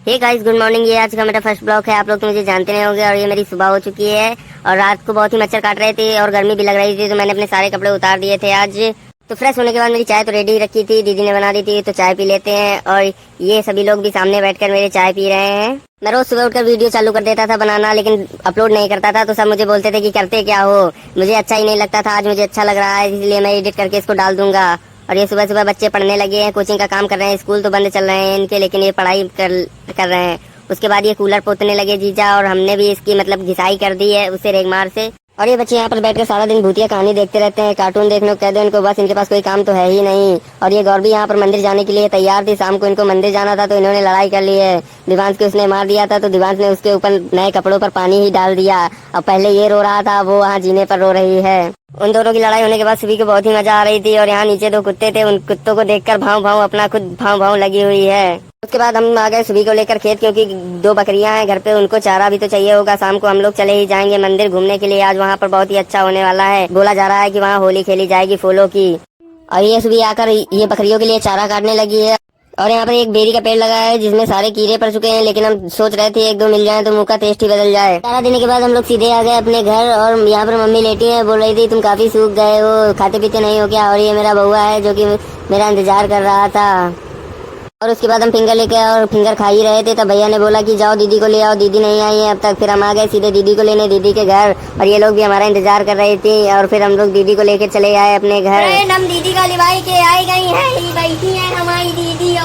Hey guys, good morning. ये आज का मेरा फर्स्ट ब्लॉग है। आप लोग तो मुझे जानते नहीं होंगे। और ये मेरी सुबह हो चुकी है और रात को बहुत ही मच्छर काट रहे थे और गर्मी भी लग रही थी, तो मैंने अपने सारे कपड़े उतार दिए थे आज। तो फ्रेश होने के बाद मेरी चाय तो रेडी ही रखी थी, दीदी ने बना दी थी, तो चाय पी लेते हैं। और ये सभी लोग भी सामने बैठकर मेरे चाय पी रहे हैं। मैं रोज सुबह उठकर वीडियो चालू कर देता था बनाना, लेकिन अपलोड नहीं करता था, तो सब मुझे बोलते थे कि करते क्या हो। मुझे अच्छा ही नहीं लगता था। आज मुझे अच्छा लग रहा है, इसलिए मैं एडिट करके इसको डाल दूंगा। और ये सुबह सुबह बच्चे पढ़ने लगे हैं, कोचिंग का काम कर रहे हैं। स्कूल तो बंद चल रहे हैं इनके, लेकिन ये पढ़ाई कर रहे हैं। उसके बाद ये कूलर पोतने लगे जीजा, और हमने भी इसकी मतलब घिसाई कर दी है उससे रेगमार से। और ये बच्चे यहाँ पर बैठकर सारा दिन भूतिया कहानी देखते रहते हैं। कार्टून देखने को कह दो इनको, बस इनके पास कोई काम तो है ही नहीं। और ये गौर भी यहाँ पर मंदिर जाने के लिए तैयार थी। शाम को इनको मंदिर जाना था, तो इन्होंने लड़ाई कर ली है। दिवांश के उसने मार दिया था, तो दिवांश ने उसके ऊपर नए कपड़ों पर पानी ही डाल दिया। अब पहले ये रो रहा था, वो वहाँ जीने पर रो रही है। उन दोनों की लड़ाई होने के बाद सभी को बहुत ही मजा आ रही थी। और यहाँ नीचे दो कुत्ते थे, उन कुत्तों को देखकर भाव भाव अपना खुद भाव भाव लगी हुई है। उसके बाद हम आ गए सभी को लेकर खेत, क्योंकि दो बकरियां हैं घर पे, उनको चारा भी तो चाहिए होगा। शाम को हम लोग चले ही जाएंगे मंदिर घूमने के लिए। आज वहाँ पर बहुत ही अच्छा होने वाला है। बोला जा रहा है कि वहाँ होली खेली जाएगी फूलों की। और ये सभी आकर ये बकरियों के लिए चारा काटने लगी है। और यहाँ पर एक बेरी का पेड़ लगा है जिसमें सारे कीड़े पड़ चुके हैं, लेकिन हम सोच रहे थे एक दो मिल जाए तो मुंह का टेस्ट ही बदल जाए। चारा देने के बाद हम लोग सीधे आ गए अपने घर, और यहाँ पर मम्मी लेटी है, बोल रही थी तुम काफी सूख गए हो, खाते पीते नहीं हो क्या। और ये मेरा बउआ है जो कि मेरा इंतजार कर रहा था। और उसके बाद हम फिंगर लेके आए और फिंगर खा ही रहे थे, तब भैया ने बोला कि जाओ दीदी को ले आओ। दीदी नहीं आई है अब तक। फिर हम आ गए सीधे दीदी को लेने, दीदी के घर। और ये लोग भी हमारा इंतजार कर रहे थे, और फिर हम लोग दीदी को लेकर चले आए अपने घर। हम दीदी का लिवाई के आई गई है, बैठी है हमारी दीदी।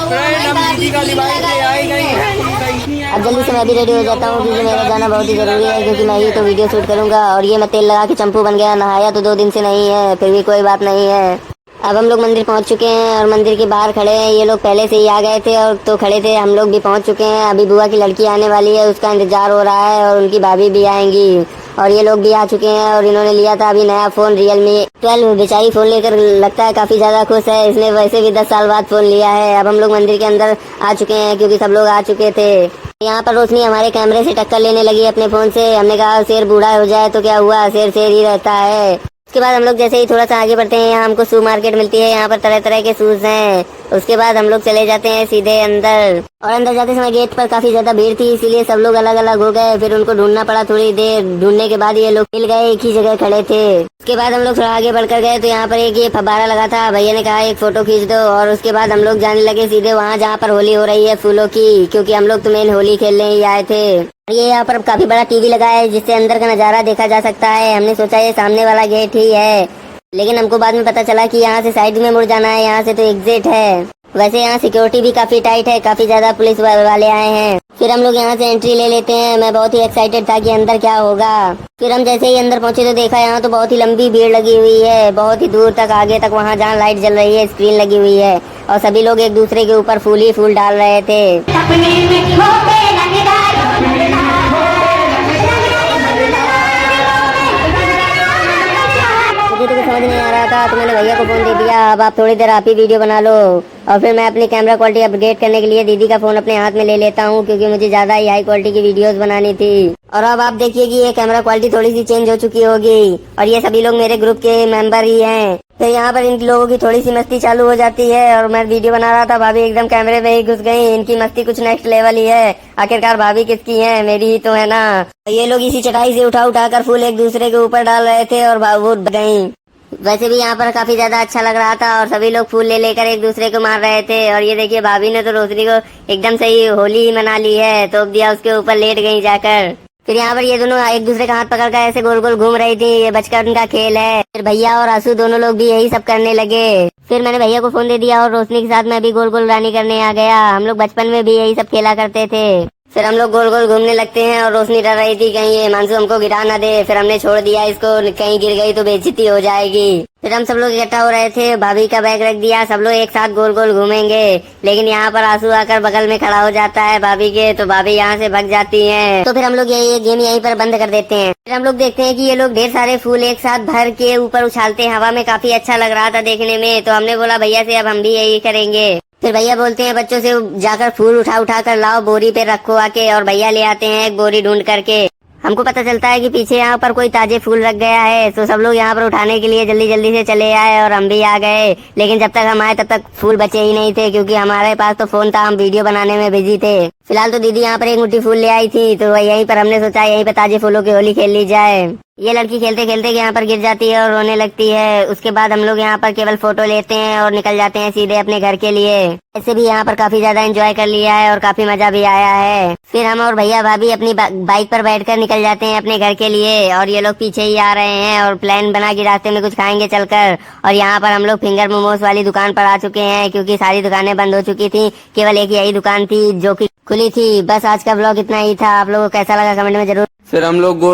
अब जल्दी से मैं भी रेडी हो जाता हूँ, क्योंकि मेरा जाना बहुत ही जरूरी है, क्योंकि मैं ही तो वीडियो शूट करूंगा। और ये मैं तेल लगा के चंपू बन गया, नहाया तो 2 दिन से नहीं है, फिर भी कोई बात नहीं है। अब हम लोग मंदिर पहुंच चुके हैं और मंदिर के बाहर खड़े हैं। ये लोग पहले से ही आ गए थे और तो खड़े थे, हम लोग भी पहुंच चुके हैं। अभी बुआ की लड़की आने वाली है, उसका इंतजार हो रहा है, और उनकी भाभी भी आएंगी। और ये लोग भी आ चुके हैं, और इन्होंने लिया था अभी नया फोन Realme 12। बेचारी फोन लेकर लगता है काफी ज्यादा खुश है, इसने वैसे भी 10 साल बाद फोन लिया है। अब हम लोग मंदिर के अंदर आ चुके हैं, क्योंकि सब लोग आ चुके थे। यहाँ पर रोशनी हमारे कैमरे से टक्कर लेने लगी अपने फोन से। हमने कहा शेर बूढ़ा हो जाए तो क्या हुआ, शेर शेर ही रहता है। उसके बाद हम लोग जैसे ही थोड़ा सा आगे बढ़ते हैं, यहाँ हमको शू मार्केट मिलती है। यहाँ पर तरह तरह के शूज हैं। उसके बाद हम लोग चले जाते हैं सीधे अंदर, और अंदर जाते समय गेट पर काफी ज्यादा भीड़ थी, इसीलिए सब लोग अलग अलग हो गए। फिर उनको ढूंढना पड़ा थोड़ी देर। ढूंढने के बाद ये लोग मिल गए, एक ही जगह खड़े थे। उसके बाद हम लोग थोड़ा आगे बढ़कर गए, तो यहाँ पर एक ये फब्बारा लगा था। भैया ने कहा एक फोटो खींच दो, और उसके बाद हम लोग जाने लगे सीधे वहाँ जहाँ पर होली हो रही है फूलों की, क्योंकि हम लोग तो मेन होली खेलने ही आए थे। ये यहाँ पर काफी बड़ा टीवी लगा है, जिससे अंदर का नजारा देखा जा सकता है। हमने सोचा ये सामने वाला गेट ही है, लेकिन हमको बाद में पता चला कि यहाँ से साइड में मुड़ जाना है, यहाँ से तो एग्जिट है। वैसे यहाँ सिक्योरिटी भी काफी टाइट है, काफी ज्यादा पुलिस वाले आए हैं। फिर हम लोग यहाँ से एंट्री ले लेते हैं। मैं बहुत ही एक्साइटेड था कि अंदर क्या होगा। फिर हम जैसे ही अंदर पहुंचे तो देखा यहाँ तो बहुत ही लंबी भीड़ लगी हुई है, बहुत ही दूर तक, आगे तक, वहाँ जहाँ लाइट जल रही है, स्क्रीन लगी हुई है, और सभी लोग एक दूसरे के ऊपर फूल ही फूल डाल रहे थे। मुझे तो कुछ समझ नहीं आ रहा था, तो मैंने भैया को फोन दे दिया, अब आप थोड़ी देर आप ही वीडियो बना लो। और फिर मैं अपनी कैमरा क्वालिटी अपग्रेड करने के लिए दीदी का फोन अपने हाथ में ले लेता हूँ, क्योंकि मुझे ज्यादा ही हाई क्वालिटी की वीडियोस बनानी थी। और अब आप देखिए कि ये कैमरा क्वालिटी थोड़ी सी चेंज हो चुकी होगी, और ये सभी लोग मेरे ग्रुप के मेंबर ही हैं। तो यहाँ पर इन लोगों की थोड़ी सी मस्ती चालू हो जाती है, और मैं वीडियो बना रहा था, भाभी एकदम कैमरे में ही घुस गई। इनकी मस्ती कुछ नेक्स्ट लेवल ही है। आखिरकार भाभी किसकी है, मेरी ही तो है ना। ये लोग इसी चटाई से उठा उठा कर फूल एक दूसरे के ऊपर डाल रहे थे, और वो गई। वैसे भी यहाँ पर काफी ज्यादा अच्छा लग रहा था, और सभी लोग फूल ले लेकर एक दूसरे को मार रहे थे। और ये देखिए भाभी ने तो रोशनी को एकदम सही होली ही मना ली है, तोप दिया उसके ऊपर, लेट गई जाकर। फिर यहाँ पर ये दोनों एक दूसरे का हाथ पकड़कर ऐसे गोल गोल घूम रही थी, ये बचपन का खेल है। फिर भैया और आंसू दोनों लोग भी यही सब करने लगे। फिर मैंने भैया को फोन दे दिया, और रोशनी के साथ मैं भी गोल गोल रानी करने आ गया। हम लोग बचपन में भी यही सब खेला करते थे। फिर हम लोग गोल गोल घूमने लगते हैं, और रोशनी डर रही थी कहीं ये मानसू हमको गिरा ना दे। फिर हमने छोड़ दिया इसको, कहीं गिर गई तो बेइज्जती हो जाएगी। फिर हम सब लोग इकट्ठा हो रहे थे, भाभी का बैग रख दिया, सब लोग एक साथ गोल गोल घूमेंगे। लेकिन यहाँ पर आंसू आकर बगल में खड़ा हो जाता है भाभी के, तो भाभी यहाँ से भग जाती है। तो फिर हम लोग ये गेम यहीं पर बंद कर देते हैं। फिर हम लोग देखते हैं कि ये लोग ढेर सारे फूल एक साथ भर के ऊपर उछालते हैं हवा में, काफी अच्छा लग रहा था देखने में। तो हमने बोला भैया से अब हम भी यही करेंगे। फिर भैया बोलते हैं बच्चों से जाकर फूल उठा उठा कर लाओ, बोरी पे रखो आके, और भैया ले आते हैं एक बोरी ढूंढ करके। हमको पता चलता है कि पीछे यहाँ पर कोई ताजे फूल रख गया है, तो सब लोग यहाँ पर उठाने के लिए जल्दी जल्दी से चले आए, और हम भी आ गए। लेकिन जब तक हम आए तब तक फूल बचे ही नहीं थे, क्योंकि हमारे पास तो फोन था, हम वीडियो बनाने में बिजी थे। फिलहाल तो दीदी यहाँ पर एक मुट्ठी फूल ले आई थी, तो यहीं पर हमने सोचा यहीं पर ताजे फूलों की होली खेल ली जाए। ये लड़की खेलते खेलते यहाँ पर गिर जाती है और रोने लगती है। उसके बाद हम लोग यहाँ पर केवल फोटो लेते हैं और निकल जाते हैं सीधे अपने घर के लिए। ऐसे भी यहाँ पर काफी ज्यादा एंजॉय कर लिया है और काफी मजा भी आया है। फिर हम और भैया भाभी अपनी बाइक पर बैठकर निकल जाते हैं अपने घर के लिए, और ये लोग पीछे ही आ रहे हैं और प्लान बना के रास्ते में कुछ खाएंगे चलकर। और यहाँ पर हम लोग फिंगर मोमोज वाली दुकान पर आ चुके हैं, क्योंकि सारी दुकानें बंद हो चुकी थी, केवल एक यही दुकान थी जो कि खुली थी। बस आज का ब्लॉग इतना ही था। आप लोगों को कैसा लगा कमेंट में जरूर। फिर हम लोग